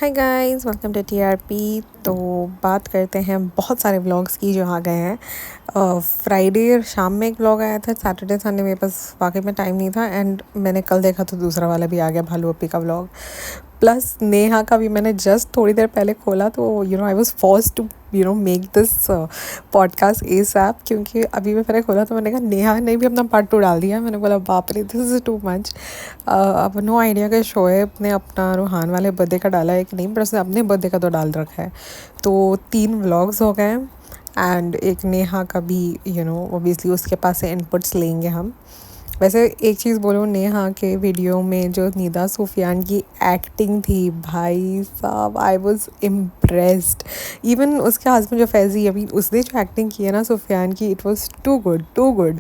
Hi guys, welcome to TRP. तो बात करते हैं बहुत सारे व्लॉग्स की जो आ गए हैं। फ्राइडे शाम में एक व्लॉग आया था, सैटरडे संडे मेरे पास वाकई में टाइम नहीं था एंड मैंने कल देखा तो दूसरा वाला भी आ गया, भालू अप्पी का व्लॉग। प्लस नेहा का भी मैंने जस्ट थोड़ी देर पहले खोला तो I was forced to make this podcast ASAP, क्योंकि अभी मैंने खोला तो मैंने कहा नेहा ने भी अपना पार्ट 2 डाल दिया। मैंने बोला बाप रे, दिस इज़ टू मच। अब नो आइडिया कि शोएब ने अपना रूहान वाले बर्थडे का डाला है कि नहीं, पर उसने अपने बर्थडे का तो डाल रखा है। तो 3 व्लॉग्स हो गए एंड एक नेहा का भी ओबियसली उसके पास से इनपुट्स लेंगे हम। वैसे एक चीज़ बोलूँ, नेहा के वीडियो में जो निदा सूफियान की एक्टिंग थी, भाई साहब आई वाज इम्प्रेस्ड। इवन उसके हस्बैंड जो फैज़ी, अभी उसने जो एक्टिंग की है ना सूफियान की, it was too good too good.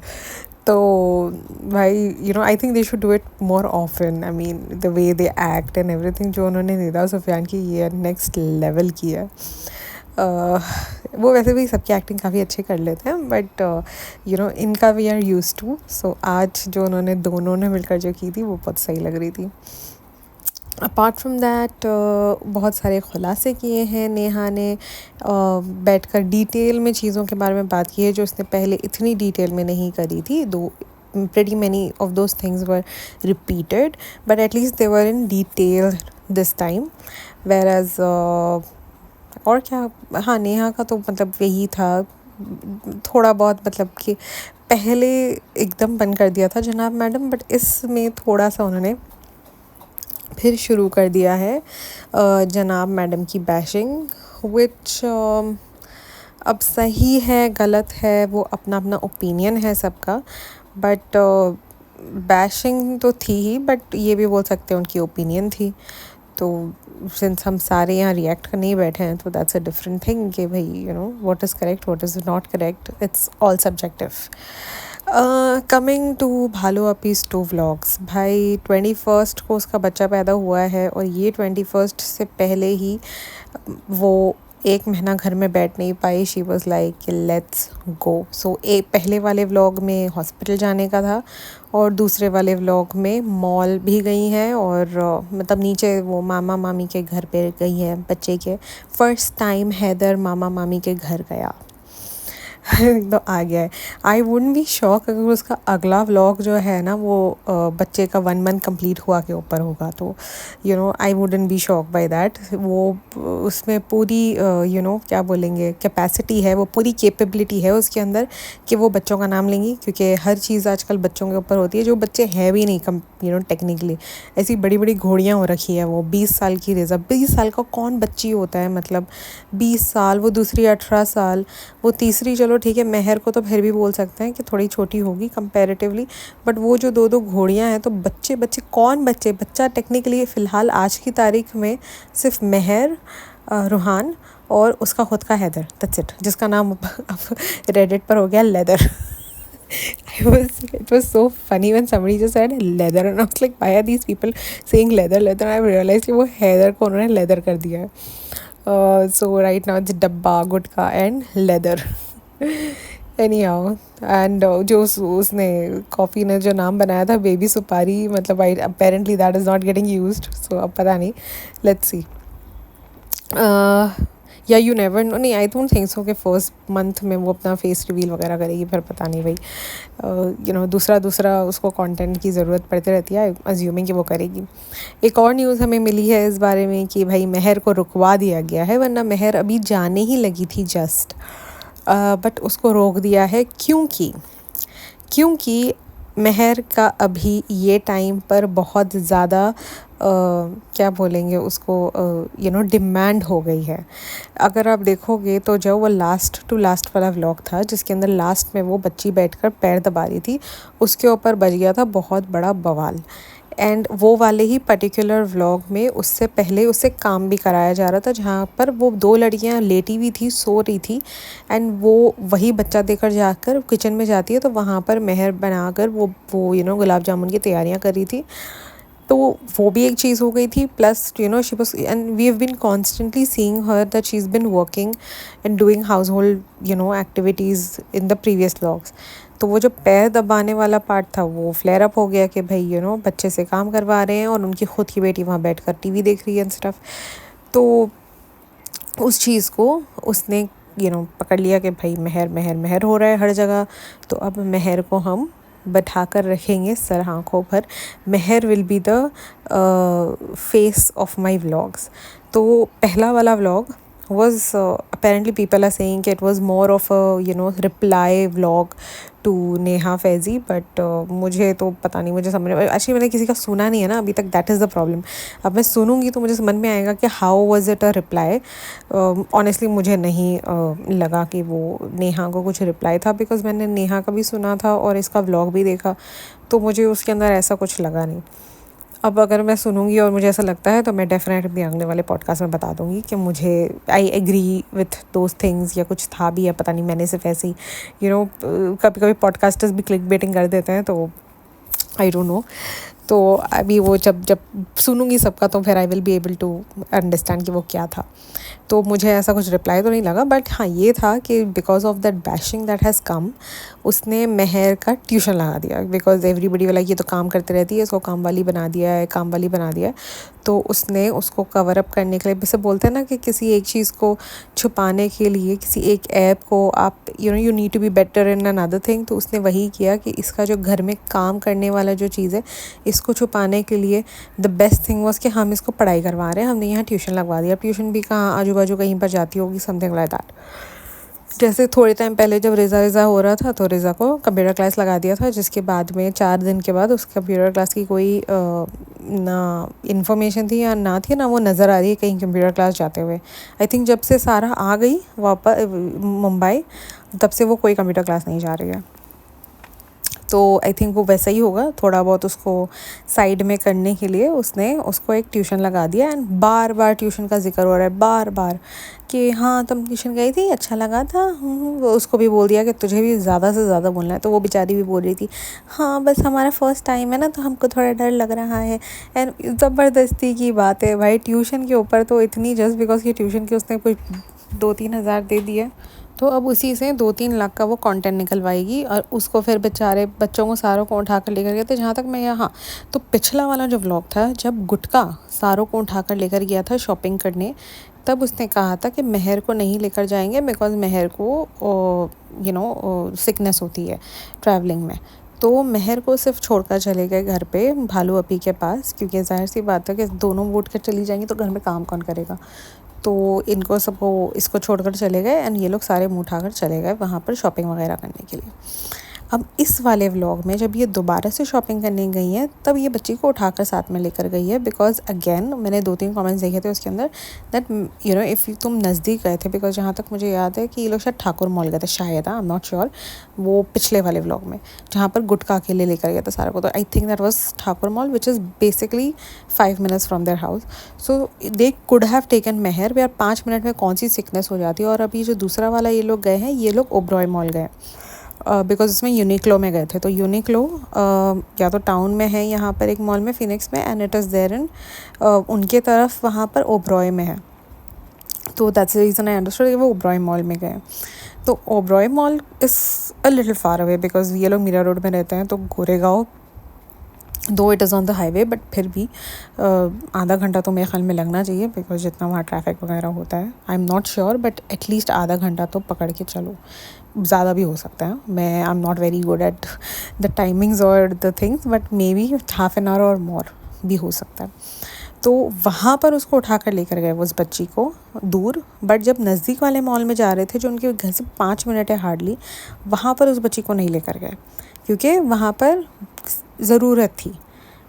तो भाई I think they should do it more often. I mean the way they act and everything, जो उन्होंने निदा सूफियान की ये नेक्स्ट लेवल की है। वो वैसे भी सबकी एक्टिंग काफ़ी अच्छी कर लेते हैं, बट इनका वी आर यूज टू। सो आज जो उन्होंने दोनों ने मिलकर जो की थी वो बहुत सही लग रही थी। अपार्ट फ्रॉम दैट बहुत सारे खुलासे किए हैं नेहा ने, बैठकर डिटेल में चीज़ों के बारे में बात की है जो उसने पहले इतनी डिटेल में नहीं करी थी। दो pretty many of those things were repeated, but at least they were in detail this time, whereas और क्या, हाँ नेहा का तो मतलब यही था, थोड़ा बहुत मतलब कि पहले एकदम बंद कर दिया था जनाब मैडम, बट इसमें थोड़ा सा उन्होंने फिर शुरू कर दिया है जनाब मैडम की बैशिंग, विच अब सही है गलत है वो अपना अपना ओपिनियन है सबका, बट बैशिंग तो थी ही, बट ये भी बोल सकते हैं उनकी ओपिनियन थी। तो सिंस हम सारे यहाँ रिएक्ट करने ही बैठे हैं तो दैट्स अ डिफरेंट थिंग कि भाई what is correct what is not correct, it's all subjective. Coming to भालू अपीज 2 व्लॉग्स, भाई 21st को उसका बच्चा पैदा हुआ है और ये 21st से पहले ही वो 1 महीना घर में बैठ नहीं पाई। She was like let's go. So एक पहले वाले व्लॉग में हॉस्पिटल जाने का था और दूसरे वाले व्लॉग में मॉल भी गई हैं और मतलब नीचे वो मामा मामी के घर पे गई है बच्चे के। फर्स्ट टाइम हैदर मामा मामी के घर गया तो आ गया है। आई वुडंट बी शॉक अगर उसका अगला व्लॉग जो है ना वो बच्चे का 1 मंथ कंप्लीट हुआ के ऊपर होगा, तो I wouldn't be shock by that. वो उसमें पूरी क्या बोलेंगे कैपेसिटी है, वो पूरी कैपेबिलिटी है उसके अंदर कि वो बच्चों का नाम लेंगी, क्योंकि हर चीज़ आजकल बच्चों के ऊपर होती है जो बच्चे हैं भी नहीं टेक्निकली। ऐसी बड़ी बड़ी घोड़ियाँ हो रखी है। वो 20 साल की रेज़ा, 20 साल का कौन बच्ची होता है, मतलब 20 साल, वो दूसरी 18 साल, वो तीसरी चलो ठीक है महर को तो फिर भी बोल सकते हैं कि थोड़ी छोटी होगी कंपैरेटिवली, बट वो जो 2 घोड़ियाँ हैं तो बच्चे बच्चे कौन बच्चा टेक्निकली फ़िलहाल आज की तारीख में सिर्फ महर, रूहान और उसका खुद का हैदर, दैट्स इट, जिसका नाम अब रेडिट पर हो गया leather. It was so funny when somebody just said leather and I was like, why are these people saying leather? I realized कि वो हैदर को उन्होंने लेदर कर दिया है। So right now it's डब्बा, गुटका and leather. Anyhow, and जो उसने कॉफ़ी ने जो नाम बनाया था बेबी सुपारी, मतलब apparently that is not getting used, so अब पता नहीं, let's see. या यू नेवर नो, नहीं आई डोंट थिंक सो कि फर्स्ट मंथ में वो अपना फेस रिवील वगैरह करेगी, फिर पता नहीं भाई। दूसरा उसको कंटेंट की ज़रूरत पड़ती रहती है, अज्यूमिंग कि वो करेगी। एक और न्यूज़ हमें मिली है इस बारे में कि भाई महर को रुकवा दिया गया है, वरना महर अभी जाने ही लगी थी जस्ट, बट उसको रोक दिया है क्योंकि महर का अभी ये टाइम पर बहुत ज़्यादा क्या बोलेंगे उसको डिमांड हो गई है। अगर आप देखोगे तो जब वो लास्ट टू लास्ट वाला व्लॉग था जिसके अंदर लास्ट में वो बच्ची बैठकर पैर दबा रही थी, उसके ऊपर बज गया था बहुत बड़ा बवाल। एंड वो वाले ही पर्टिकुलर व्लॉग में उससे पहले उससे काम भी कराया जा रहा था, जहाँ पर वो 2 लड़कियाँ लेटी हुई थी, सो रही थी, एंड वो वही बच्चा देकर जाकर किचन में जाती है तो वहाँ पर महर बनाकर वो गुलाब जामुन की तैयारियाँ कर रही थी। तो वो भी एक चीज़ हो गई थी, plus she was, and we have been constantly seeing her that she is been working and doing household activities in the previous vlogs. तो वो जो पैर दबाने वाला पार्ट था वो फ्लेयर अप हो गया कि भाई बच्चे से काम करवा रहे हैं और उनकी खुद की बेटी वहाँ बैठकर टीवी देख रही है एंड स्टफ। तो उस चीज़ को उसने पकड़ लिया कि भाई महर महर महर हो रहा है हर जगह, तो अब महर को हम बैठा कर रखेंगे सर आँखों पर। Mehar will be the face of my vlogs. तो पहला वाला vlog was apparently people are saying it was more of a reply vlog to Neha Faizi, but मुझे तो पता नहीं, मुझे समझ एक्चुअली मैंने किसी का सुना नहीं है ना अभी तक, दैट इज़ द प्रॉब्लम। अब मैं सुनूंगी तो मुझे समझ में आएगा कि how was it a reply. Honestly मुझे नहीं लगा कि वो नेहा को कुछ रिप्लाई था, बिकॉज मैंने नेहा का भी सुना था और इसका व्लॉग भी देखा, तो मुझे उसके अंदर ऐसा कुछ लगा नहीं। अब अगर मैं सुनूंगी और मुझे ऐसा लगता है तो मैं डेफिनेटली अगले वाले पॉडकास्ट में बता दूंगी कि मुझे I agree with those things या कुछ था भी या पता नहीं, मैंने सिर्फ ऐसे ही कभी कभी पॉडकास्टर्स भी क्लिक बेटिंग कर देते हैं, तो आई डोंट नो। तो अभी वो जब जब सुनूंगी सबका तो फिर I will be able to understand कि वो क्या था। तो मुझे ऐसा कुछ रिप्लाई तो नहीं लगा, बट हाँ ये था कि because of that bashing that has come, उसने महर का ट्यूशन लगा दिया, बिकॉज एवरीबडी वाला ये तो काम करते रहती है, इसको काम वाली बना दिया है, काम वाली बना दिया है। तो उसने उसको कवर अप करने के लिए, जैसे बोलते हैं ना कि किसी एक चीज़ को छुपाने के लिए, किसी एक ऐप को आप you need to be better in another thing, तो उसने वही किया कि इसका जो घर में काम करने वाला जो चीज़ है, इसको छुपाने के लिए द बेस्ट थिंग वॉज कि हम इसको पढ़ाई करवा रहे हैं, हमने यहाँ ट्यूशन लगवा दिया। ट्यूशन भी कहाँ, आजू बाजू कहीं पर जाती होगी, समथिंग लाइक दैट। जैसे थोड़े टाइम पहले जब रिज़ा हो रहा था तो रिज़ा को कंप्यूटर क्लास लगा दिया था, जिसके बाद में 4 दिन के बाद उस कंप्यूटर क्लास की कोई ना इन्फॉर्मेशन थी या ना थी, ना वो नज़र आ रही है कहीं कंप्यूटर क्लास जाते हुए। आई थिंक जब से सारा आ गई वापस मुंबई, तब से वो कोई कंप्यूटर क्लास नहीं जा रही है। तो आई थिंक वो वैसा ही होगा, थोड़ा बहुत उसको साइड में करने के लिए उसने उसको एक ट्यूशन लगा दिया। एंड बार बार ट्यूशन का जिक्र हो रहा है, बार बार कि हाँ तुम ट्यूशन गई थी, अच्छा लगा था। वो उसको भी बोल दिया कि तुझे भी ज़्यादा से ज़्यादा बोलना है, तो वो बेचारी भी बोल रही थी हाँ बस हमारा फर्स्ट टाइम है ना, तो हमको थोड़ा डर लग रहा है। एंड ज़बरदस्ती की बात है भाई, ट्यूशन के ऊपर तो इतनी, जस्ट बिकॉज कि ट्यूशन के उसने कोई 2-3 हज़ार दे दिए, तो अब उसी से 2-3 लाख का वो कंटेंट निकलवाएगी। और उसको फिर बेचारे बच्चों को सारों को उठा कर लेकर गए थे। जहाँ तक मैं यहाँ, तो पिछला वाला जो व्लॉग था जब गुटका सारों को उठा कर लेकर गया था शॉपिंग करने, तब उसने कहा था कि महर को नहीं लेकर जाएंगे बिकॉज महर को सिकनेस होती है ट्रैवलिंग में। तो महर को सिर्फ छोड़कर चले गए घर पे भालू अपी के पास, क्योंकि जाहिर सी बात है कि दोनों वोट कर चली जाएंगी तो घर में काम कौन करेगा। तो इनको सबको इसको छोड़कर चले गए एंड ये लोग सारे मुँह उठाकर चले गए वहाँ पर शॉपिंग वगैरह करने के लिए। अब इस वाले व्लॉग में जब ये दोबारा से शॉपिंग करने गई हैं, तब ये बच्ची को उठाकर साथ में लेकर गई है, बिकॉज अगेन मैंने 2-3 कमेंट्स देखे थे उसके अंदर दैट इफ़ तुम नज़दीक गए थे, बिकॉज जहाँ तक मुझे याद है कि ये लोग शायद ठाकुर मॉल गए थे, शायद, आई एम नॉट श्योर, वो पिछले वाले व्लॉग में जहाँ पर गुटखा अकेले लेकर गया था सारा को। तो I think that was Thakur mall which is basically 5 minutes from their house. So they could have taken Mehar, यार 5 मिनट में कौन सी सिकनेस हो जाती है। और अभी जो दूसरा वाला ये लोग गए हैं, ये लोग ओबरॉय मॉल गए, बिकॉज इसमें यूनिक्लो में गए थे। तो यूनिक्लो या तो टाउन में है यहाँ पर एक मॉल में फिनिक्स में, and it is there in उनके तरफ वहाँ पर ओबरॉय में है। तो that's the reason I understood कि वो ओबरॉय मॉल में गए। तो Oberoi mall is a little far away because ये लोग मीरा रोड में रहते हैं। तो गोरेगांव दो it is on the highway, but फिर भी आधा घंटा तो मेरे ख्याल में लगना चाहिए, बिकॉज जितना वहाँ ट्रैफिक वगैरह होता है। आई am not sure, but at least आधा घंटा तो पकड़ के चलो, ज़्यादा भी हो सकता है। मैं I am not very good at the timings और the things, but maybe half an hour और मोर भी हो सकता है। तो वहाँ पर उसको उठा कर लेकर गए उस बच्ची को दूर, बट जब नज़दीक वाले मॉल में जा रहे थे जो उनके घर से 5 मिनट है हार्डली, वहाँ पर उस बच्ची को नहीं लेकर गए, क्योंकि वहाँ पर ज़रूरत थी।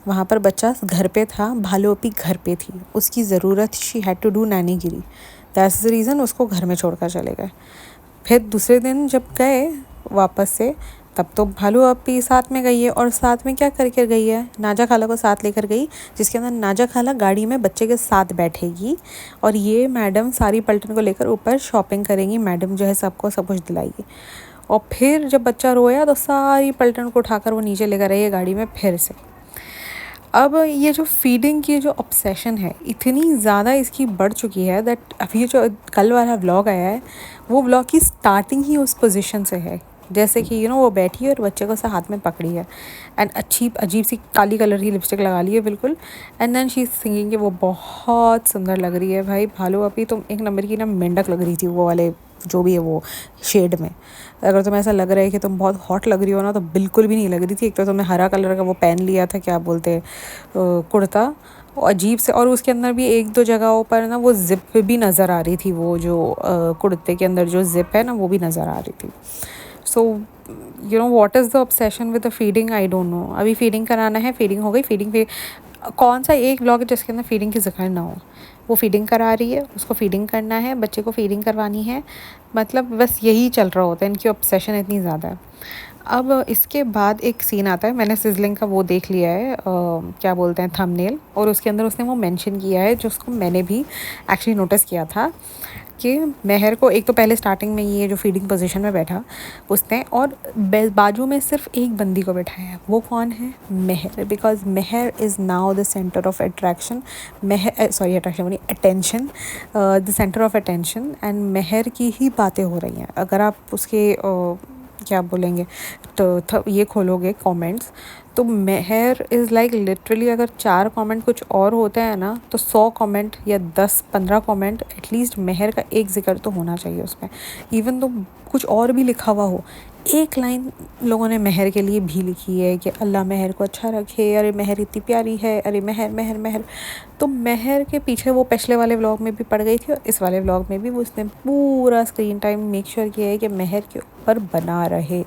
वहाँ पर बच्चा घर पे था, भालू अपी घर पे थी, उसकी ज़रूरत, शी हैड टू डू नैनीगिरी, दैट्स द रीज़न उसको घर में छोड़कर चले गए। फिर दूसरे दिन जब गए वापस से, तब तो भालू अपी साथ में गई है, और साथ में क्या करके गई है, नाजा खाला को साथ लेकर गई, जिसके अंदर नाजा खाला गाड़ी में बच्चे के साथ बैठेगी और ये मैडम सारी पलटन को लेकर ऊपर शॉपिंग करेंगी। मैडम जो है सबको सब कुछ दिलाएगी। और फिर जब बच्चा रोया तो सारी पलटन को उठाकर वो नीचे लेकर आई है गाड़ी में फिर से। अब ये जो फीडिंग की जो ऑब्सेशन है इतनी ज़्यादा इसकी बढ़ चुकी है दैट अभी जो कल वाला व्लॉग आया है, वो व्लॉग की स्टार्टिंग ही उस पोजीशन से है जैसे कि वो बैठी है और बच्चे को ऐसा हाथ में पकड़ी है एंड अजीब सी काली कलर की लिपस्टिक लगा ली है बिल्कुल, and then she is singing कि वो बहुत सुंदर लग रही है। भाई भालू अभी तुम एक नंबर की ना मेंढक लग रही थी वो वाले जो भी है वो शेड में। अगर तुम्हें ऐसा लग रहा है कि तुम बहुत हॉट लग रही हो ना, तो बिल्कुल भी नहीं लग रही थी। एक तो तुमने हरा कलर का वो पहन लिया था, क्या बोलते हैं, कुर्ता, अजीब से, और उसके अंदर भी एक दो जगहों पर ना वो ज़िप भी नज़र आ रही थी, वो जो कुर्ते के अंदर जो ज़िप है ना वो भी नज़र आ रही थी। So what is the obsession with the feeding, I don't know. अभी फीडिंग कराना है, फीडिंग हो गई, फीडिंग पे कौन सा एक ब्लॉग है जिसके अंदर फीडिंग की जिक्र ना हो। वो फीडिंग करा रही है, उसको फीडिंग करना है, बच्चे को फीडिंग करवानी है, मतलब बस यही चल रहा होता है, इनकी ऑब्सेशन इतनी ज़्यादा है। अब इसके बाद एक सीन आता है, मैंने सिजलिंग का वो देख लिया है, क्या बोलते हैं, थंबनेल, और उसके अंदर उसने वो मेंशन किया है जो उसको मैंने भी एक्चुअली नोटिस किया था कि महर को एक तो पहले स्टार्टिंग में ये जो फीडिंग पोजीशन में बैठा उसने, और बाजू में सिर्फ एक बंदी को बैठाया है। वो कौन है? Mehar, because Mehar is now the centre of attraction. Mehar, sorry, attraction बोली, attention, the centre of attention, and Mehar की ही बातें हो रही हैं। अगर आप उसके क्या बोलेंगे, तो ये खोलोगे कमेंट्स, तो महर इज़ लाइक लिटरली, अगर 4 कमेंट कुछ और होते हैं ना, तो 100 कमेंट या 10-15 कमेंट एटलीस्ट महर का एक जिक्र तो होना चाहिए उसमें। इवन तो कुछ और भी लिखा हुआ हो, एक लाइन लोगों ने महर के लिए भी लिखी है कि अल्लाह महर को अच्छा रखे, अरे महर इतनी प्यारी है, अरे महर महर महर। तो महर के पीछे वो पिछले वाले व्लॉग में भी पड़ गई थी, और इस वाले व्लॉग में भी वो उसने पूरा स्क्रीन टाइम मेक श्योर किया है कि महर के ऊपर बना रहे।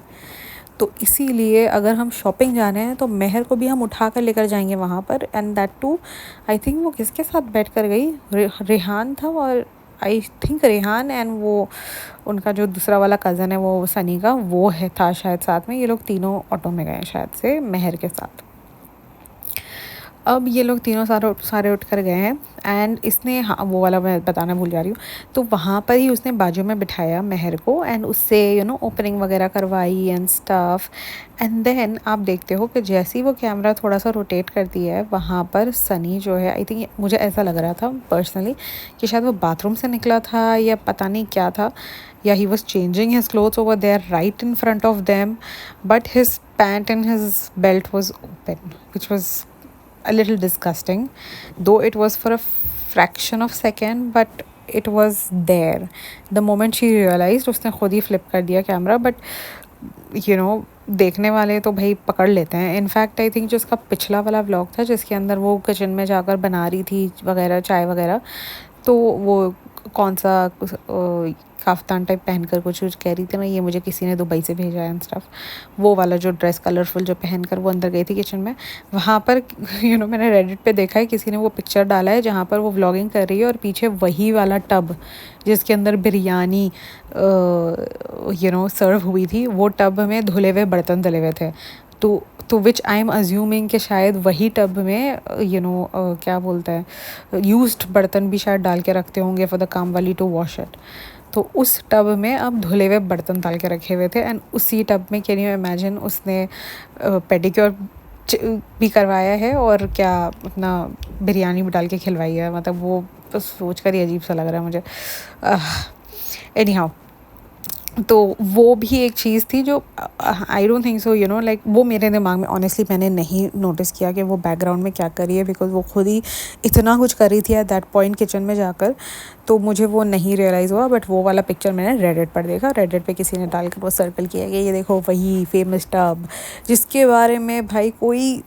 तो इसीलिए अगर हम शॉपिंग जाने हैं तो महर को भी हम उठा कर लेकर जाएंगे वहाँ पर, and that too I think वो किसके साथ बैठ कर गई, रेहान था, और आई थिंक रेहान एंड वो उनका जो दूसरा वाला कज़न है वो सनी का, वो है था शायद साथ में। ये लोग तीनों ऑटो में गए शायद से महर के साथ। अब ये लोग तीनों सारे उठ कर गए हैं, एंड इसने, हाँ वो वाला मैं बताना भूल जा रही हूँ, तो वहाँ पर ही उसने बाजू में बिठाया महर को, एंड उससे ओपनिंग वगैरह करवाई एंड स्टफ। एंड देन आप देखते हो कि जैसे ही वो कैमरा थोड़ा सा रोटेट करती है, वहाँ पर सनी जो है, आई थिंक मुझे ऐसा लग रहा था पर्सनली कि शायद वो बाथरूम से निकला था या पता नहीं क्या था, या he was changing his clothes over there right in front of them, but his pant and his belt was open, which was a little disgusting, though it was for a fraction of second, but it was there the moment she realized। उसने खुद ही flip कर दिया camera, but देखने वाले तो भाई पकड़ लेते हैं। इनफैक्ट आई थिंक जो उसका पिछला वाला व्लॉग था जिसके अंदर वो किचन में जाकर बना रही थी वगैरह, चाय वगैरह, तो वो कौन सा काफ्तान टाइप पहनकर कुछ कह रही थी ना, ये मुझे किसी ने दुबई से भेजा है एंड स्टफ, वो वाला जो ड्रेस कलरफुल जो पहनकर वो अंदर गई थी किचन में, वहाँ पर मैंने रेडिट पे देखा है किसी ने वो पिक्चर डाला है जहाँ पर वो व्लॉगिंग कर रही है, और पीछे वही वाला टब जिसके अंदर बिरयानी सर्व हुई थी, वो टब में धुले हुए बर्तन डले हुए थे। तो विच आई एम अज्यूमिंग कि शायद वही टब में क्या बोलता है, यूज्ड बर्तन भी शायद डाल के रखते होंगे फॉर द काम वाली टू वॉश इट। तो उस टब में अब धुले हुए बर्तन डाल के रखे हुए थे, एंड उसी टब में, कैन यू इमेजिन, उसने पेडिक्योर भी करवाया है और क्या अपना बिरयानी भी डाल के खिलवाई है। मतलब वो सोच कर ही अजीब सा लग रहा है मुझे। एनी हाउ, तो वो भी एक चीज़ थी जो I don't think so like वो मेरे दिमाग में ऑनेस्टली मैंने नहीं नोटिस किया कि वो बैकग्राउंड में क्या कर रही है, बिकॉज वो खुद ही इतना कुछ कर रही थी एट दैट पॉइंट किचन में जाकर, तो मुझे वो नहीं रियलाइज़ हुआ। बट वो वाला पिक्चर मैंने रेडिट पर देखा, रेडिट पे किसी ने डालकर वो सर्कल किया कि ये देखो वही फेमस टब जिसके बारे में भाई कोई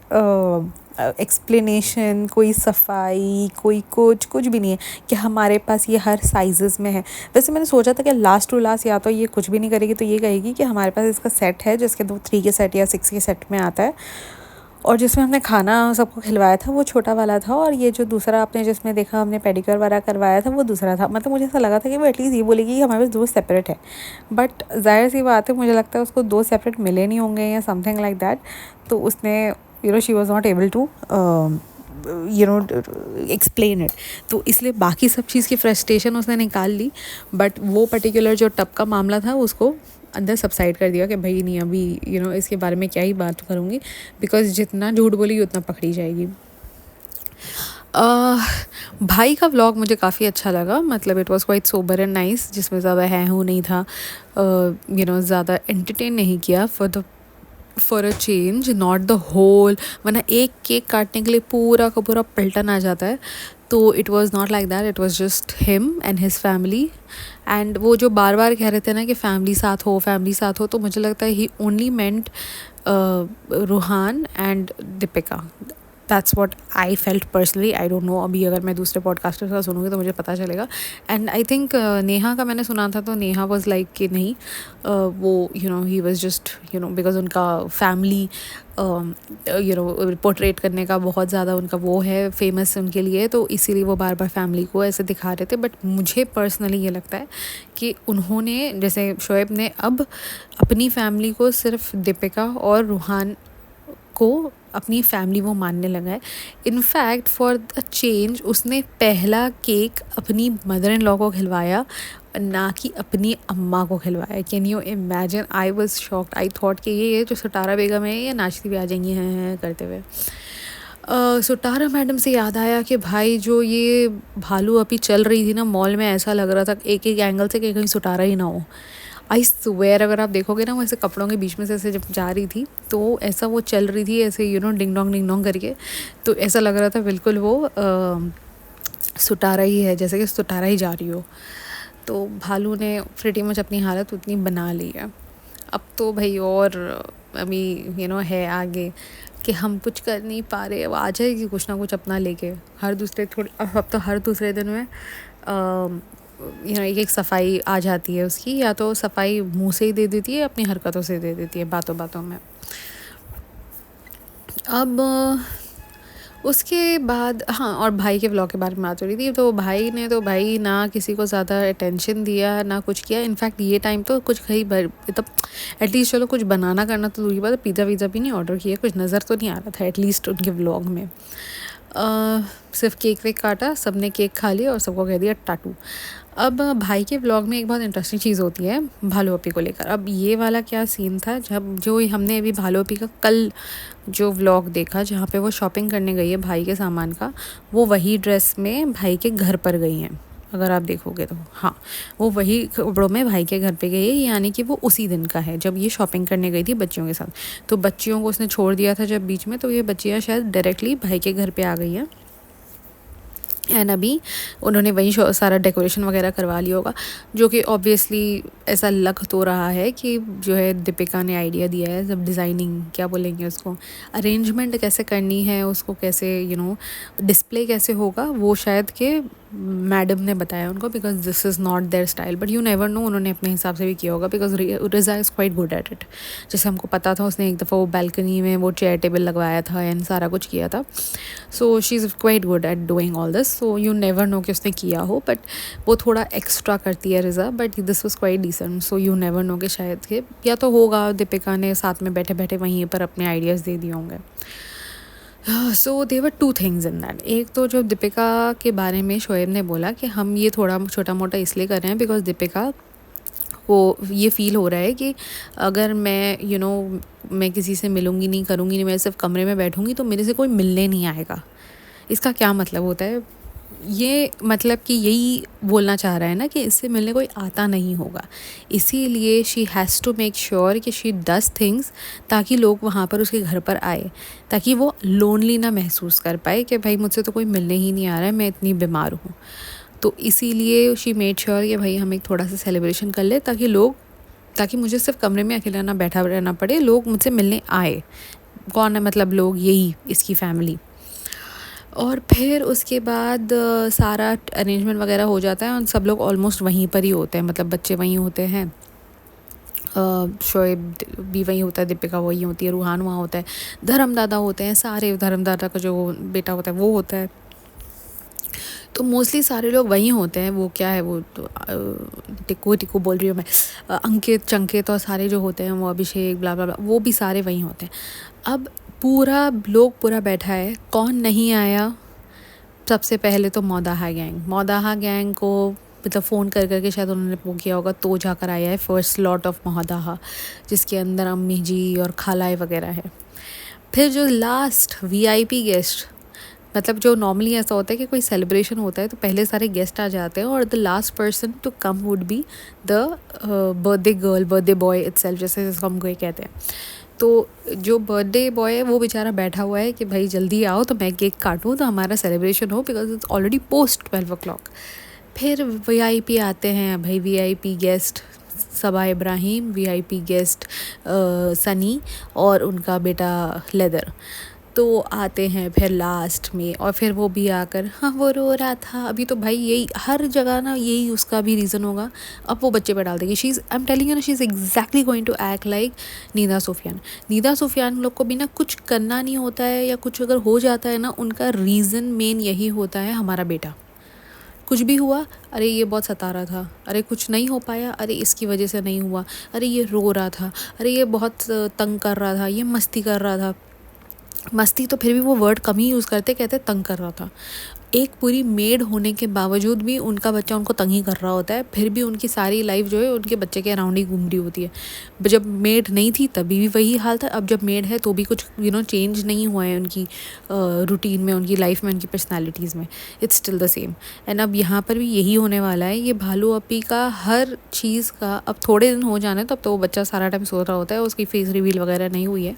एक्सप्लेनेशन, कोई सफाई, कोई कुछ भी नहीं है कि हमारे पास ये हर साइज़ में है। वैसे मैंने सोचा था कि लास्ट टू लास्ट या तो ये कुछ भी नहीं करेगी तो ये कहेगी कि हमारे पास इसका सेट है जिसके 3 के सेट या 6 के सेट में आता है, और जिसमें हमने खाना सबको खिलवाया था वो छोटा वाला था, और ये जो दूसरा आपने जिसमें देखा हमने पेडिक्योर वाला करवाया था वो दूसरा था। मतलब मुझे ऐसा लगा था कि वो एटलीस्ट ये बोलेगी कि हमारे पास 2 सेपरेट है, बट जाहिर सी बात है मुझे लगता है उसको 2 सेपरेट मिले नहीं होंगे या समथिंग लाइक दैट। तो उसने she was not able to explain it, तो इसलिए बाकी सब चीज़ की फ्रस्ट्रेशन उसने निकाल ली, बट वो पर्टिकुलर जो टब का मामला था उसको अंदर सबसाइड कर दिया कि भाई नहीं अभी इसके बारे में क्या ही बात करूँगी, बिकॉज जितना झूठ बोलेगी उतना पकड़ी जाएगी। अ, भाई का व्लॉग मुझे काफ़ी अच्छा लगा, मतलब it was quite sober and nice, जिसमें ज़्यादा है हूँ नहीं था, ज़्यादा एंटरटेन नहीं किया for a change, not the whole, वरना एक केक काटने के लिए पूरा का पूरा पलटन आ जाता है। तो it was not like that, it was just him and his family. And वो जो बार बार कह रहे थे ना कि फैमिली साथ हो, फैमिली साथ हो, तो मुझे लगता है he only met Ruhan and Deepika. That's what I felt personally, I don't know, अभी अगर मैं दूसरे पॉडकास्टर का सुनूंगी तो मुझे पता चलेगा। एंड आई थिंक नेहा का मैंने सुना था, तो नेहा वॉज लाइक कि नहीं, वो ही वॉज जस्ट बिकॉज उनका फैमिली पोर्ट्रेट करने का बहुत ज़्यादा उनका वो है, फेमस उनके लिए, तो इसीलिए वो बार बार फैमिली को ऐसे दिखा रहे थे। बट मुझे पर्सनली ये लगता है कि उन्होंने, जैसे शोएब ने अब अपनी फैमिली को सिर्फ दीपिका और रूहान को अपनी फैमिली वो मानने लगा है। इनफैक्ट फॉर द चेंज उसने पहला केक अपनी मदर इन लॉ को खिलवाया, ना कि अपनी अम्मा को खिलवाया। Can you imagine? I was shocked. I thought कि ये जो सुटारा बेगम है ये नाचती भी आ जाएंगी हैं करते हुए। सुटारा मैडम से याद आया कि भाई जो ये भालू अभी चल रही थी ना मॉल में, ऐसा लग रहा था एक एक एंगल से कि कहीं सुटारा ही ना हो। आई स्वेयर, अगर आप देखोगे ना, वो ऐसे कपड़ों के बीच में से ऐसे जब जा रही थी तो ऐसा वो चल रही थी ऐसे डिंग डोंग करके, तो ऐसा लग रहा था बिल्कुल वो सुटारा ही है, जैसे कि सुटारा ही जा रही हो। तो भालू ने प्रीटी मच अपनी हालत उतनी बना ली है। अब तो भाई और अभी है आगे कि हम कुछ कर नहीं पा रहे, अब आ जाएगी कुछ ना कुछ अपना लेके अब तो हर दूसरे दिन में एक सफाई आ जाती है उसकी, या तो सफाई मुंह से ही दे देती है, अपनी हरकतों से दे देती है, बातों बातों में। अब उसके बाद हाँ, और भाई के व्लॉग के बारे में बात हो रही थी, तो भाई ना किसी को ज़्यादा अटेंशन दिया ना कुछ किया। इनफैक्ट ये टाइम तो कुछ कहीं मतलब एटलीस्ट चलो कुछ बनाना करना तो दूरी बात है, पिज़्ज़ा वीज़ा भी नहीं ऑर्डर किया, कुछ नज़र तो नहीं आ रहा था एटलीस्ट उनके व्लॉग में। सिर्फ केक वेक काटा, सब ने केक खा लिया और सबको कह दिया टाटू। अब भाई के व्लॉग में एक बहुत इंटरेस्टिंग चीज़ होती है भालू अपी को लेकर। अब ये वाला क्या सीन था, जब जो हमने अभी भालू अपी का कल जो व्लॉग देखा जहाँ पे वो शॉपिंग करने गई है भाई के सामान का, वो वही ड्रेस में भाई के घर पर गई हैं। अगर आप देखोगे तो हाँ, वो वही कपड़ों में भाई के घर पे गई है, यानी कि वो उसी दिन का है जब ये शॉपिंग करने गई थी बच्चियों के साथ। तो बच्चियों को उसने छोड़ दिया था जब बीच में, तो ये बच्चियाँ शायद डायरेक्टली भाई के घर पे आ गई हैं। एंड अभी उन्होंने वहीं सारा डेकोरेशन वगैरह करवा लिया होगा, जो कि ऑब्वियसली ऐसा लग तो रहा है कि जो है दीपिका ने आइडिया दिया है, जब डिज़ाइनिंग क्या बोलेंगे उसको, अरेंजमेंट कैसे करनी है, उसको कैसे डिस्प्ले कैसे होगा, वो शायद के मैडम ने बताया उनको, because this is not their style. But you never know, उन्होंने अपने हिसाब से भी किया होगा, because Riza is quite good at it. जैसे हमको पता था उसने एक दफ़ा वो बालकनी में वो चेयर टेबल लगवाया था एंड सारा कुछ किया था। So she is quite good at doing all this, so you never know कि उसने किया हो, बट वो थोड़ा एक्स्ट्रा करती है Riza, but this was quite decent. So you never know कि शायद के या तो होगा दीपिका ने साथ में बैठे बैठे वहीं पर अपने आइडियाज़ दे दिए होंगे। सो देवर टू थिंग्स इन दैट। एक तो जो दीपिका के बारे में शोएब ने बोला कि हम ये थोड़ा छोटा मोटा इसलिए कर रहे हैं बिकॉज दीपिका को ये फ़ील हो रहा है कि अगर मैं मैं किसी से मिलूँगी नहीं, करूँगी नहीं, मैं सिर्फ कमरे में बैठूँगी तो मेरे से कोई मिलने नहीं आएगा। इसका क्या मतलब होता है? ये मतलब कि यही बोलना चाह रहा है ना कि इससे मिलने कोई आता नहीं होगा, इसीलिए she has to make sure कि शी डज थिंग्स ताकि लोग वहाँ पर उसके घर पर आए, ताकि वो लोनली ना महसूस कर पाए कि भाई मुझसे तो कोई मिलने ही नहीं आ रहा है, मैं इतनी बीमार हूँ। तो इसीलिए शी मेड श्योर कि भाई हम एक थोड़ा सा सेलिब्रेशन कर ले, ताकि मुझे सिर्फ कमरे में अकेला ना बैठा रहना पड़े, लोग मुझसे मिलने आए। कौन है? मतलब लोग, यही इसकी फैमिली। और फिर उसके बाद सारा अरेंजमेंट वगैरह हो जाता है और सब लोग ऑलमोस्ट वहीं पर ही होते हैं, मतलब बच्चे वहीं होते हैं, शोएब भी वहीं होता है, दीपिका वहीं होती है, रूहान वहाँ होता है, धर्मदादा होते हैं, सारे धर्मदादा का जो बेटा होता है वो होता है। तो मोस्टली सारे लोग वहीं होते हैं। वो क्या है, वो तो टिक्कू बोल रही हूँ मैं, अंकित चंकित और सारे जो होते हैं, वो अभिषेक ब्ला ब्ला ब्ला, वो भी सारे वहीं होते हैं। अब पूरा बैठा है, कौन नहीं आया? सबसे पहले तो मौदाहा गैंग को मतलब फ़ोन कर शायद उन्होंने वो किया होगा, तो जाकर आया है फर्स्ट लॉट ऑफ मौदाहा, जिसके अंदर अम्मी जी और खालाएँ वगैरह है। फिर जो लास्ट VIP गेस्ट, मतलब जो नॉर्मली ऐसा होता है कि कोई सेलिब्रेशन होता है तो पहले सारे गेस्ट आ जाते हैं और the last person to come would be the birthday girl, birthday boy itself, जैसे जिसको हम कोई कहते हैं। तो जो बर्थडे बॉय है वो बेचारा बैठा हुआ है कि भाई जल्दी आओ तो मैं केक काटूँ तो हमारा सेलिब्रेशन हो, because it's already post 12 o'clock। फिर वीआईपी आते हैं भाई, वीआईपी गेस्ट सबा इब्राहिम, वीआईपी गेस्ट सनी और उनका बेटा लेदर, तो आते हैं फिर लास्ट में। और फिर वो भी आकर हाँ वो रो रहा था अभी, तो भाई यही हर जगह ना, यही उसका भी रीज़न होगा। अब वो बच्चे पर डाल देगी। She is, I am telling you ना, she is exactly going to act like Nida Sufiyan. Nida Sufiyan लोग को भी ना कुछ करना नहीं होता है, या कुछ अगर हो जाता है ना, उनका रीज़न मेन यही होता है हमारा बेटा। कुछ भी हुआ, अरे ये बहुत सता रहा था, अरे कुछ नहीं हो पाया, अरे इसकी वजह से नहीं हुआ, अरे ये रो रहा था, अरे ये बहुत तंग कर रहा था, ये मस्ती कर रहा था। मस्ती तो फिर भी वो वर्ड कम ही यूज़ करते, कहते तंग कर रहा था। एक पूरी मेड होने के बावजूद भी उनका बच्चा उनको तंग ही कर रहा होता है, फिर भी उनकी सारी लाइफ जो है उनके बच्चे के अराउंड ही घूम रही होती है। जब मेड नहीं थी तभी भी वही हाल था, अब जब मेड है तो भी कुछ चेंज नहीं हुआ है उनकी रूटीन में, उनकी लाइफ में, उनकी पर्सनैलिटीज़ में। It's still the same. And अब यहाँ पर भी यही होने वाला है। ये भालू अपी का हर चीज़ का अब थोड़े दिन हो जाने, तो अब तो वो बच्चा सारा टाइम सो रहा होता है, उसकी फेस रिवील वगैरह नहीं हुई है।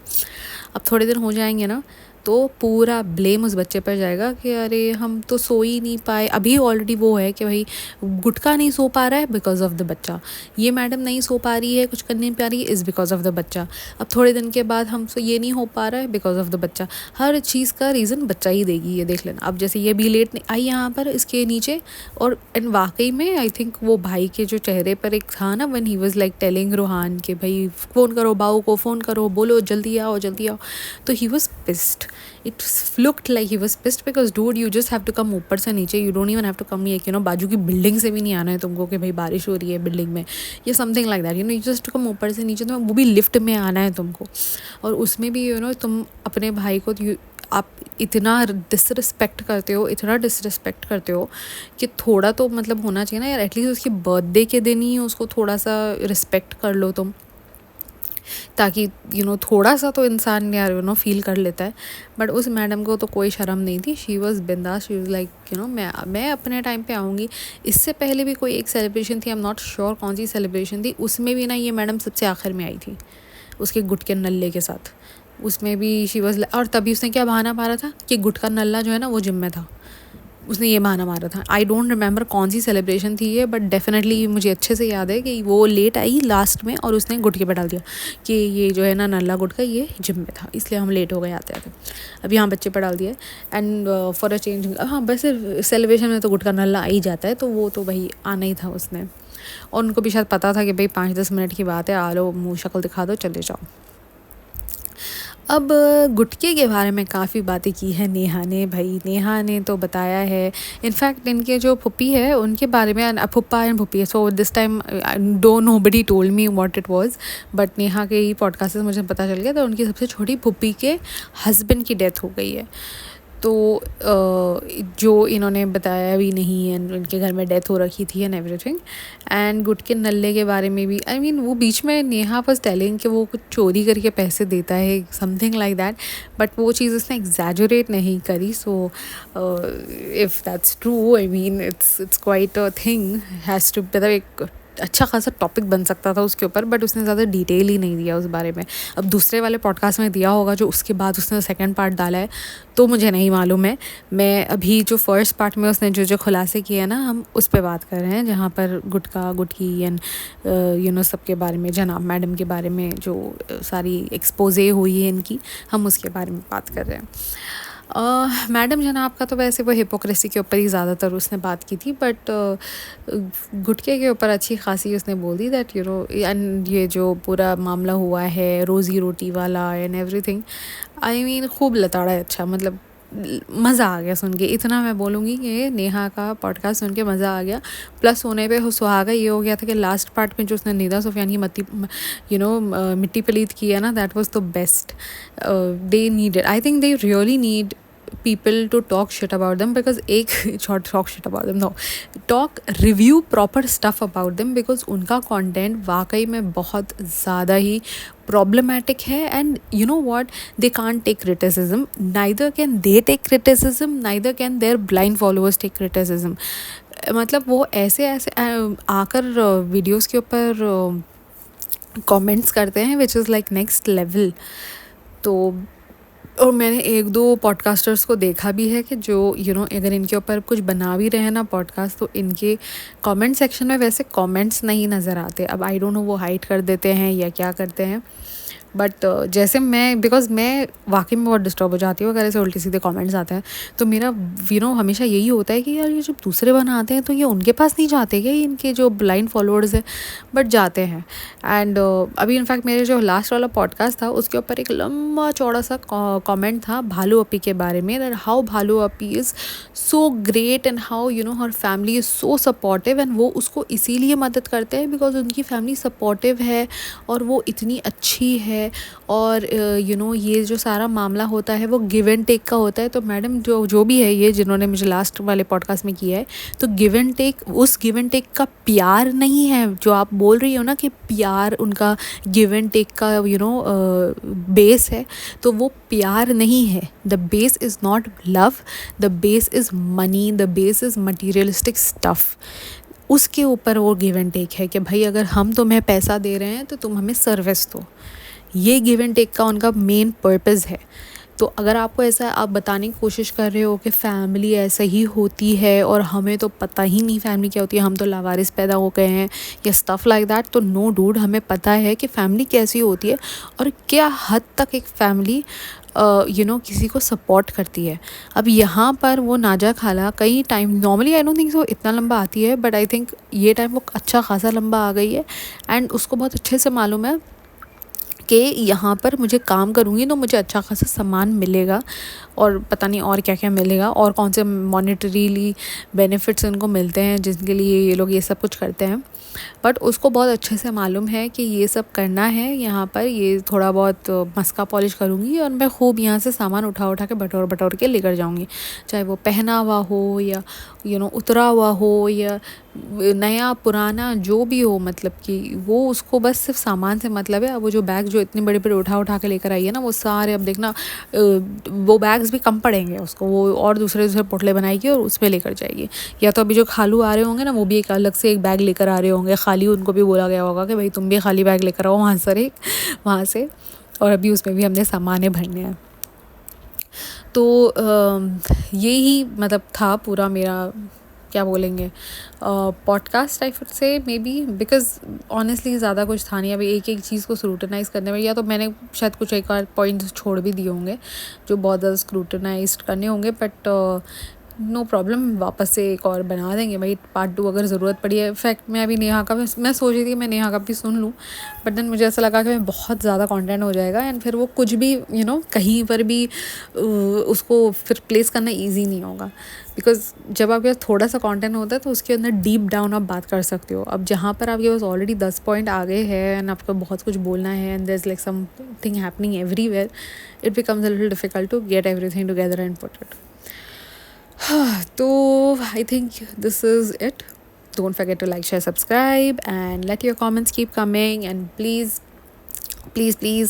अब थोड़े दिन हो जाएंगे ना तो पूरा ब्लेम उस बच्चे पर जाएगा कि अरे हम तो सो ही नहीं पाए। अभी ऑलरेडी वो है कि भाई गुटका नहीं सो पा रहा है बिकॉज ऑफ द बच्चा, ये मैडम नहीं सो पा रही है, कुछ कर नहीं पा रही है इज़ बिकॉज ऑफ द बच्चा। अब थोड़े दिन के बाद हमसे ये नहीं हो पा रहा है बिकॉज ऑफ द बच्चा। हर चीज़ का रीज़न बच्चा ही देगी, ये देख लेना। अब जैसे ये भी लेट आई यहाँ पर इसके नीचे, और एंड वाकई में आई थिंक वो भाई के जो चेहरे पर एक था ना, when he was like telling Rohan कि भाई फ़ोन करो, बाऊ को फ़ोन करो, बोलो जल्दी आओ जल्दी आओ, तो he was pissed. It looked like he was pissed because dude you just have to come ऊपर से नीचे, you don't even have to come एक बाजू की बिल्डिंग से भी नहीं आना है तुमको कि भाई बारिश हो रही है बिल्डिंग में, ये something like that, you just to come ऊपर से नीचे, तो वो भी लिफ्ट में आना है तुमको। और उसमें भी तुम अपने भाई को आप इतना डिसरिस्पेक्ट करते हो, इतना डिसरिस्पेक्ट करते हो कि थोड़ा तो मतलब होना चाहिए ना यार, एटलीस्ट उसकी बर्थडे के दिन ही उसको थोड़ा सा रिस्पेक्ट कर लो तुम, ताकि थोड़ा सा तो इंसान यार फील कर लेता है। बट उस मैडम को तो कोई शर्म नहीं थी, शी वॉज बिंदास, शी वॉज लाइक मैं अपने टाइम पे आऊँगी। इससे पहले भी कोई एक सेलिब्रेशन थी, आई एम नॉट श्योर कौन सी सेलिब्रेशन थी, उसमें भी ना ये मैडम सबसे आखिर में आई थी उसके गुटके नल्ले के साथ। उसमें भी शी वॉज, और तभी उसने क्या बहाना मारा था कि गुटका नल्ला जो है ना वो जिम में था, उसने ये बहाना मारा था। आई डोंट रिमेंबर कौन सी सेलिब्रेशन थी ये, बट डेफिनेटली मुझे अच्छे से याद है कि वो लेट आई लास्ट में और उसने गुटके पे डाल दिया कि ये जो है ना नल्ला गुटका ये जिम में था, इसलिए हम लेट हो गए आते आते। अब यहाँ बच्चे पे डाल दिया एंड फॉर अ चेंज, हाँ वैसे सेलिब्रेशन में तो गुटका नल्ला आ ही जाता है, तो वो तो भाई आना ही था उसने। और उनको भी शायद पता था कि भाई 5-10 मिनट की बात है, आ लो मुँह शक्ल दिखा दो चले जाओ। अब गुटके के बारे में काफ़ी बातें की है नेहा ने, भाई नेहा ने तो बताया है। इनफैक्ट इनके जो फुप्पी है उनके बारे में, फुप्पा एंड फुप्पी, so this time nobody told me what it was, but Neha के ही पॉडकास्ट से मुझे पता चल गया था उनकी सबसे छोटी फुप्पी के हस्बैंड की डेथ हो गई है। तो जो इन्होंने बताया भी नहीं है, उनके घर में डेथ हो रखी थी एंड एवरीथिंग। एंड गुटके नल्ले के बारे में भी, आई मीन वो बीच में नेहा वाज टेलिंग कि वो कुछ चोरी करके पैसे देता है, समथिंग लाइक दैट, बट वो चीज़ उसने एग्जैजुरेट नहीं करी। So if that's true, I mean it's quite a thing, has to, मतलब एक अच्छा खासा टॉपिक बन सकता था उसके ऊपर, बट उसने ज़्यादा डिटेल ही नहीं दिया उस बारे में। अब दूसरे वाले पॉडकास्ट में दिया होगा जो उसके बाद उसने सेकंड पार्ट डाला है, तो मुझे नहीं मालूम है। मैं अभी जो फर्स्ट पार्ट में उसने जो खुलासे किए हैं ना, हम उस पर बात कर रहे हैं, जहाँ पर गुटका गुटकी एंड सबके बारे में, जनाब मैडम के बारे में जो सारी एक्सपोजे हुई है इनकी, हम उसके बारे में बात कर रहे हैं। मैडम जनाब का तो वैसे वो हिपोक्रेसी के ऊपर ही ज़्यादातर उसने बात की थी, बट गुटके के ऊपर अच्छी खासी उसने बोल दी दैट एंड ये जो पूरा मामला हुआ है रोज़ी रोटी वाला एंड एवरीथिंग, आई मीन खूब लताड़ा है। अच्छा मतलब मज़ा आ गया सुन के, इतना मैं बोलूँगी कि नेहा का पॉडकास्ट सुन के मज़ा आ गया। प्लस होने पे सुहागा ये हो गया था कि लास्ट पार्ट में जो उसने निदा सूफियान की मिट्टी पलीत की है ना, that was the best. They needed, I think they really need people to talk shit about them, because एक talk shit about them, no, talk review proper stuff about them, because उनका content वाकई में बहुत ज़्यादा ही problematic है. And you know what, they can't take criticism, neither can they take criticism, neither can their blind followers take criticism. मतलब वो ऐसे ऐसे आकर वीडियोस के ऊपर कमेंट्स करते हैं which is like next level. तो और मैंने एक दो पॉडकास्टर्स को देखा भी है कि जो अगर इनके ऊपर कुछ बना भी रहे हैं ना पॉडकास्ट, तो इनके कमेंट सेक्शन में वैसे कमेंट्स नहीं नज़र आते. अब आई डोंट नो वो हाइड कर देते हैं या क्या करते हैं, बट जैसे मैं, बिकॉज मैं वाकई में बहुत डिस्टर्ब हो जाती हूँ अगर ऐसे उल्टे सीधे कमेंट्स आते हैं. तो मेरा हमेशा यही होता है कि यार ये जब दूसरे बनाते हैं तो ये उनके पास नहीं जाते क्या, इनके जो ब्लाइंड फॉलोअर्स हैं, बट जाते हैं. एंड अभी इनफैक्ट मेरे जो लास्ट वाला पॉडकास्ट था उसके ऊपर एक लंबा चौड़ा सा कमेंट था भालू अपी के बारे में, दैट हाउ भालू अपी is so great and how her family is so supportive. And वो उसको इसीलिए मदद करते हैं बिकॉज उनकी फैमिली सपोर्टिव है और वो इतनी अच्छी है. और ये जो सारा मामला होता है वो गिव एंड टेक का होता है. तो मैडम जो भी है ये जिन्होंने मुझे लास्ट वाले पॉडकास्ट में किया है, तो गिव एंड टेक, उस गिव एंड टेक का प्यार नहीं है जो आप बोल रही हो ना कि प्यार उनका गिव एंड टेक का बेस है. तो वो प्यार नहीं है. The base is not love, the base is money, the base is materialistic stuff. उसके ऊपर वो गिव एंड टेक है कि भाई अगर हम तुम्हें पैसा दे रहे हैं तो तुम हमें सर्विस दो. ये गिव एंड टेक का उनका मेन पर्पस है. तो अगर आपको ऐसा आप बताने की कोशिश कर रहे हो कि फ़ैमिली ऐसा ही होती है और हमें तो पता ही नहीं फैमिली क्या होती है, हम तो लावारिस पैदा हो गए हैं या स्टफ़ लाइक दैट, तो नो डूड, हमें पता है कि फ़ैमिली कैसी होती है और क्या हद तक एक फ़ैमिली किसी को सपोर्ट करती है. अब यहाँ पर वो नाजा खाला कई time, normally I don't think so इतना लंबा आती है, बट आई थिंक ये टाइम वो अच्छा खासा लंबा आ गई है. एंड उसको बहुत अच्छे से मालूम है कि यहाँ पर मुझे काम करूँगी तो मुझे अच्छा खासा सामान मिलेगा और पता नहीं और क्या क्या मिलेगा और कौन से मॉनेटरीली बेनिफिट्स इनको मिलते हैं जिसके लिए ये लोग ये सब कुछ करते हैं. बट उसको बहुत अच्छे से मालूम है कि ये सब करना है. यहाँ पर ये थोड़ा बहुत मस्का पॉलिश करूँगी और मैं खूब यहाँ से सामान उठा के बटोर के लेकर जाऊँगी, चाहे वो पहना हुआ हो या उतरा हुआ हो या नया पुराना जो भी हो. मतलब कि वो उसको बस सिर्फ सामान से मतलब है. अब वो जो बैग जो इतने बड़े बड़े उठा के लेकर आई है ना, वो सारे अब देखना वो बैग्स भी कम पड़ेंगे उसको, वो और दूसरे पोटले बनाएगी और उसमें लेकर जाएगी. या तो अभी जो खालू आ रहे होंगे ना, वो भी एक अलग से एक बैग लेकर आ रहे होंगे. खाली उनको भी बोला गया होगा कि भाई तुम भी खाली बैग लेकर आओ वहाँ से और अभी उसमें भी हमने सामानें भरने हैं. तो यही मतलब था पूरा मेरा क्या बोलेंगे पॉडकास्ट टाइप से, मे बी, बिकॉज ऑनेस्टली ज़्यादा कुछ था नहीं. अभी एक एक चीज़ को स्क्रूटनाइज़ करने में, या तो मैंने शायद कुछ एक और पॉइंट्स छोड़ भी दिए होंगे जो बहुत ज़्यादा स्क्रूटनाइज करने होंगे, बट नो प्रॉब्लम, वापस से एक और बना देंगे भाई पार्ट 2 अगर ज़रूरत पड़ी है. इनफैक्ट मैं अभी नेहा का मैं सोच रही थी मैं नेहा का भी सुन लूँ, बट देन मुझे ऐसा लगा कि मैं बहुत ज़्यादा कंटेंट हो जाएगा एंड फिर वो कुछ भी कहीं पर भी उसको फिर प्लेस करना इजी नहीं होगा. बिकॉज जब आपके पास थोड़ा सा कंटेंट होता है तो उसके अंदर डीप डाउन आप बात कर सकते हो. अब जहाँ पर आपके पास ऑलरेडी 10 पॉइंट आ गए हैं एंड आपको बहुत कुछ बोलना है and there is like something happening everywhere, it becomes a little difficult to get everything together and put it. So I think this is it. Don't forget to like, share, subscribe and let your comments keep coming. And please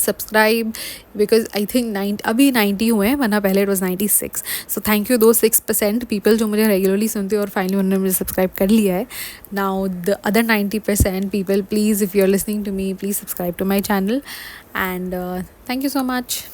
subscribe, because I think अभी 90 हुए हैं, वरना पहले it was 96. So thank you those 6% people जो मुझे regularly सुनते हैं और finally उन्होंने मुझे subscribe कर लिया है. Now the other 90% people, please, if you're listening to me, please subscribe to my channel. And thank you so much.